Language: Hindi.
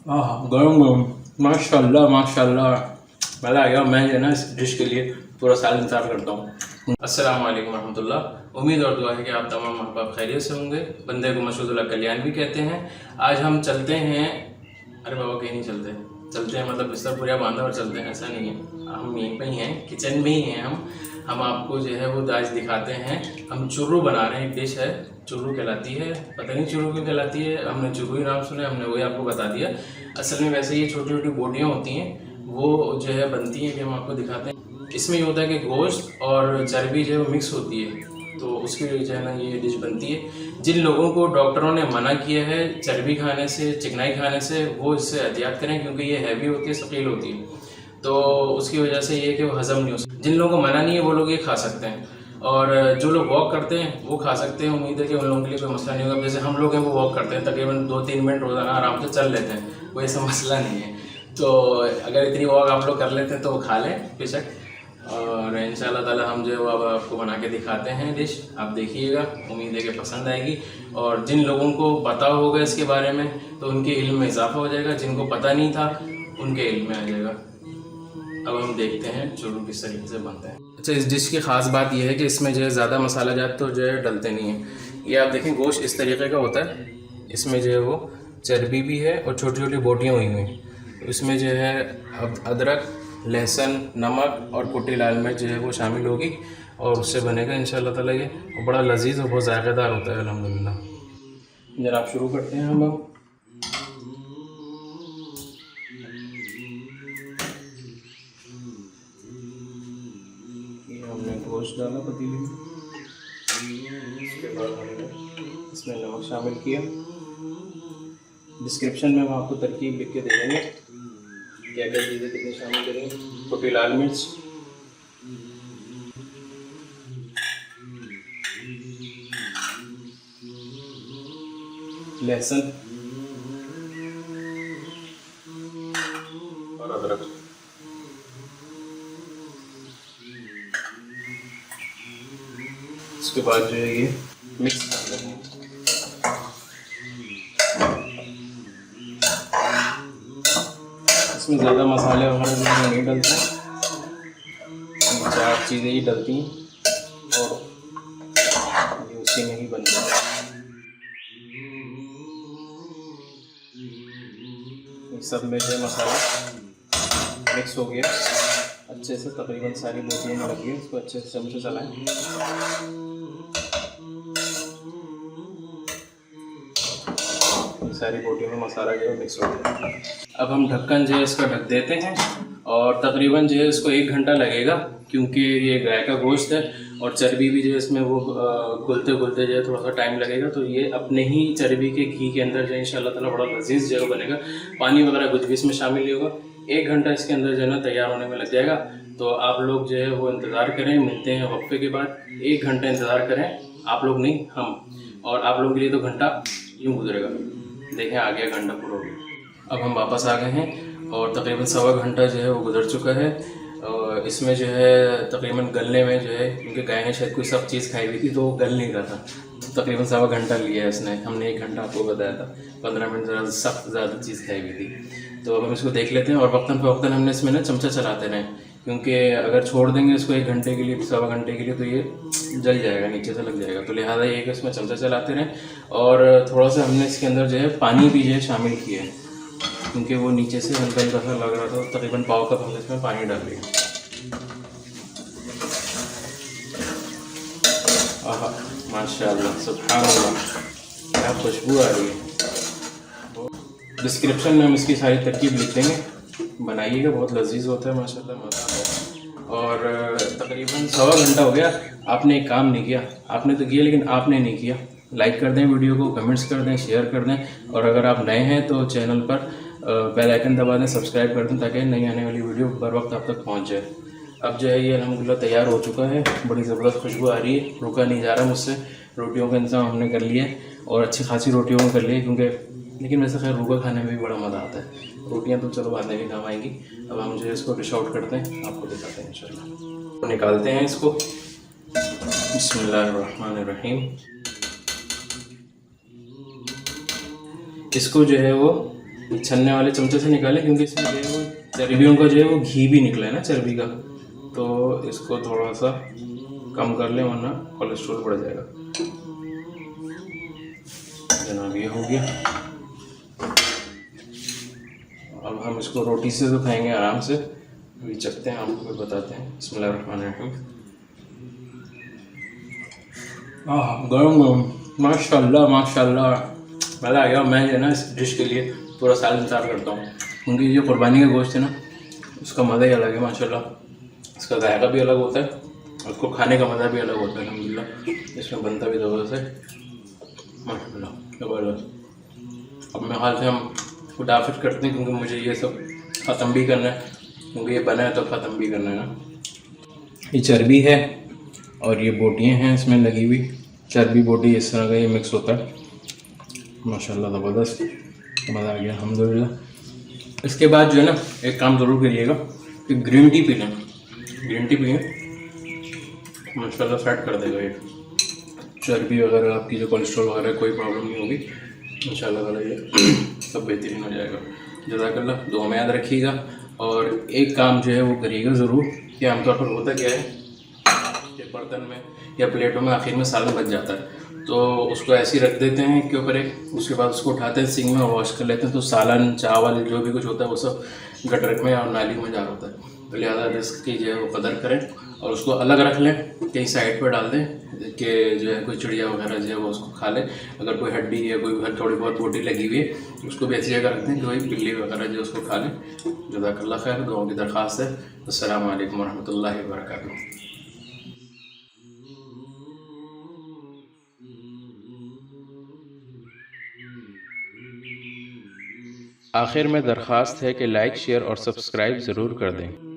गरम गरम। माशाल्लाह माशाल्लाह। मज़ा आ गया। मैं जो है ना इस डिश के लिए पूरा साल इंतज़ार करता हूँ। अस्सलाम वालेकुम रहमतुल्लाह। उम्मीद और दुआ है कि आप तमाम माँ बाप खैरियत से होंगे। बंदे को मशहूदुल्लाह कल्याण भी कहते हैं। आज हम चलते हैं, अरे बाबा कहीं नहीं चलते, चलते हैं मतलब बिस्तर पूरा बांधा और चलते हैं, ऐसा नहीं है। हम यहीं पे ही हैं, किचन में ही हैं हम आपको जो है वो आज दिखाते हैं। हम चुर्रू बना रहे हैं। एक डिश है, चुर्रू कहलाती है। पता नहीं चुर्रू क्यों कहलाती है, हमने चुर्रू ही नाम सुना है, हमने वही आपको बता दिया। असल में वैसे ये छोटी छोटी बोटियाँ होती हैं, वो जो है बनती हैं कि हम आपको दिखाते हैं। इसमें ये होता है कि गोश्त और चर्बी जो है वो मिक्स होती है, तो उसकी वजह जो है ना ये डिश बनती है। जिन लोगों को डॉक्टरों ने मना किया है चर्बी खाने से, चिकनाई खाने से, वो इससे एहतियात करें क्योंकि ये हैवी होती है, सकील होती है, तो उसकी वजह से ये कि वो हज़म नहीं हो सकती। जिन लोगों को मना नहीं है वो लोग ये खा सकते हैं, और जो लोग वॉक करते हैं वो खा सकते हैं। उम्मीद है कि उन लोगों के लिए कोई मसला नहीं होगा। जैसे हम लोग हैं वो वॉक करते हैं, तकरीबन 2-3 मिनट रोज़ाना आराम से चल लेते हैं, कोई ऐसा मसला नहीं है। तो अगर इतनी वॉक आप लोग कर लेते हैं तो वो खा लें बेशक। और इंशाल्लाह ताला हम जो है वो अब आपको बना के दिखाते हैं डिश, आप देखिएगा, उम्मीद है कि पसंद आएगी। और जिन लोगों को पता होगा इसके बारे में तो उनके इल्म में इजाफा हो जाएगा, जिनको पता नहीं था उनके इल्म में आ जाएगा। अब हम देखते हैं चूरू किस तरीके से बनते हैं। अच्छा, इस डिश की ख़ास बात यह है कि इसमें जो है ज़्यादा मसाला जात तो जो है डलते नहीं हैं। ये आप देखें गोश्त इस तरीके का होता है, इसमें जो है वो चर्बी भी है और छोटी छोटी बोटियाँ हुई हुई हैं। तो इसमें जो है अब अदरक, लहसुन, नमक और कुटी लाल मिर्च जो है वो शामिल होगी, और उससे बनेगा इंशाल्लाह ताला ये, और बड़ा लजीज और बहुत ज़ायक़ेदार होता है अल्हम्दुलिल्लाह। जरा आप शुरू करते हैं हम अब। ये हमने गोश्त डाला पतीले में, उसके बाद हमने इसमें नमक शामिल किया। डिस्क्रिप्शन में हम आपको तरकीब लिख के दे देंगे क्या क्या चीज़ें कितनी शामिल करेंगे। कुटी लाल मिर्च, लहसुन और अदरक। उसके बाद जो है ये मिक्स कर देंगे। इसमें ज़्यादा मसाले वगैरह नहीं डलते, 4 चीज़ें ही डलती हैं और ये उसी में ही बनता है। ये सब में जो मसाला मिक्स हो गया अच्छे से, तकरीबन सारी बोटियों में लग गई। इसको अच्छे से चमचे चलाएं। सारी बोटियों में मसाला जो है मिक्स हो गया। अब हम ढक्कन जो है इसका ढक देते हैं, और तकरीबन जो है इसको 1 घंटा लगेगा, क्योंकि ये गाय का गोश्त है और चर्बी भी जो है इसमें वो घुलते घुलते जो है थोड़ा सा टाइम लगेगा। तो ये अपने ही चर्बी के घी के अंदर जो है इंशाल्लाह ताला बड़ा लजीज जो है बनेगा। पानी वगैरह कुछ भी इसमें शामिल नहीं होगा। 1 घंटा इसके अंदर जो है ना तैयार होने में लग जाएगा। तो आप लोग जो है वो इंतज़ार करें, मिलते हैं वक्फे के बाद। 1 घंटा इंतज़ार करें, आप लोग नहीं हम, और आप लोगों के लिए तो घंटा यूँ गुजरेगा। देखें आ गया घंटा पूरा हो गया। अब हम वापस आ गए हैं और तकरीबन 1.25 घंटा जो है वो गुजर चुका है। और इसमें जो है तकरीबन गलने में जो है, क्योंकि गाय ने शायद कोई सब चीज़ खाई हुई थी तो वो गल नहीं रहा था, तो तकरीबन 1.25 घंटा लिया है इसने। हमने 1 घंटा आपको बताया था, 15 मिनट ज़्यादा सख्त ज़्यादा चीज़ खाई हुई थी। तो अब हम इसको देख लेते हैं, और वक्तन फ़वक्तन हमने इसमें ना चमचा चलाते रहें, क्योंकि अगर छोड़ देंगे इसको 1 घंटे के लिए, 1.25 घंटे के लिए, तो ये जल जाएगा, नीचे से लग जाएगा। तो लिहाजा ये कि इसमें चमचा चलाते रहें। और थोड़ा सा हमने इसके अंदर जो है पानी भी जो है शामिल किया है, क्योंकि वो नीचे से हल्का हल्का सा लग रहा था। तकरीबन पाव कप हमने इसमें पानी डाल दिया। आहा माशाल्लाह सुभानअल्लाह, क्या खुशबू आ रही है। डिस्क्रिप्शन में हम इसकी सारी तरकीब लिख देंगे, बनाइएगा, बहुत लजीज होता है माशाल्लाह माशाल्लाह। और तकरीबन 1.25 घंटा हो गया। आपने एक काम नहीं किया, आपने तो किया लेकिन आपने नहीं किया। लाइक कर दें वीडियो को, कमेंट्स कर दें, शेयर कर दें, और अगर आप नए हैं तो चैनल पर बेल आइकन दबा दें, सब्सक्राइब कर दें, ताकि नई आने वाली वीडियो बर वक्त आप तक पहुँच जाए। अब जो है ये अल्हम्दुलिल्लाह तैयार हो चुका है। बड़ी ज़बरदस्त खुशबू आ रही है, रुका नहीं जा रहा मुझसे। रोटियों का इंतज़ाम हमने कर लिया है, और अच्छी खासी रोटियों में कर लिया, क्योंकि लेकिन वैसे खैर रुका खाने में भी बड़ा मज़ा आता है। रोटियां तो चलो बाद में भी काम आएंगी। अब हम जो है इसको डिश आउट करते हैं, आपको दिखाते हैं इंशाल्लाह। निकालते हैं इसको। बिस्मिल्लाहिर्रहमानिर्रहीम। इसको जो है वो छन्ने वाले चमचे से निकालें, क्योंकि इसमें जो है वो चर्बियों का जो है वो घी भी निकला है ना चर्बी का, तो इसको थोड़ा सा कम कर लें वरना कोलेस्ट्रॉल बढ़ जाएगा। जनाब ये हो गया। अब हम इसको रोटी से तो खाएंगे आराम से, अभी चखते हैं, आपको बताते हैं। बिस्मिल्लाहिर्रहमानिर्रहीम। गरम गरम, माशाल्लाह माशाल्लाह, मज़ा आ गया। मैं जो है ना इस डिश के लिए पूरा साल इंतज़ार करता हूँ, क्योंकि जो कुर्बानी का गोश्त है ना उसका मज़ा ही अलग है माशाल्लाह। इसका जायका भी अलग होता है, उसको खाने का मज़ा भी अलग होता है अल्हम्दुलिल्लाह। इसमें बनता भी ज़बरदस्त है माशाल्लाह, ज़बरदस्त। अब मेरे ख्याल से हम फटाफट करते हैं, क्योंकि मुझे ये सब ख़त्म भी करना है, क्योंकि ये बना है तो ख़त्म भी करना है ना। ये चर्बी है और ये बोटियाँ हैं इसमें लगी हुई, चर्बी बोटी इस तरह का ये मिक्स होता है माशाल्लाह, ज़बरदस्त, मज़ा आ गया अल्हम्दुलिल्लाह। इसके बाद जो है ना एक काम ज़रूर करिएगा कि ग्रीन टी पी लें, ग्रीन टी पिए माशाल्लाह सेट कर देगा ये चर्बी वगैरह, आपकी जो कोलेस्ट्रॉल वगैरह कोई प्रॉब्लम नहीं होगी इंशाल्लाह ताला, ये सब बेहतरीन हो जाएगा। जज़ाकल्लाह, दुआ में याद रखिएगा। और एक काम जो है वो करिएगा ज़रूर कि आमतौर पर होता क्या है कि बर्तन में या प्लेटों में आखिर में सालन बच जाता है, तो उसको ऐसे ही रख देते हैं के ऊपर एक, उसके बाद उसको उठाते हैं सिंक में वॉश कर लेते हैं, तो सालन चावल जो भी कुछ होता है वो सब गटर में और नाली में जा रहा होता है। तो लिहाजा रिस्क की जो है वो कदर करें और उसको अलग रख लें, कहीं साइड पर डाल दें कि जो है कोई चिड़िया वगैरह जो है वो उसको खा ले। अगर कोई हड्डी या कोई थोड़ी बहुत बोटी लगी हुई है उसको भी ऐसी जगह रख दें कि कोई बिल्ली वगैरह जो उसको खा ले। जज़ाकल्लाह खैर, दुआओं की दरख्वास्त है। अस्सलामु अलैकुम वरहमतुल्लाहि वबरकातुहू। आखिर में दरख्वास्त है कि लाइक शेयर और सब्सक्राइब ज़रूर कर दें।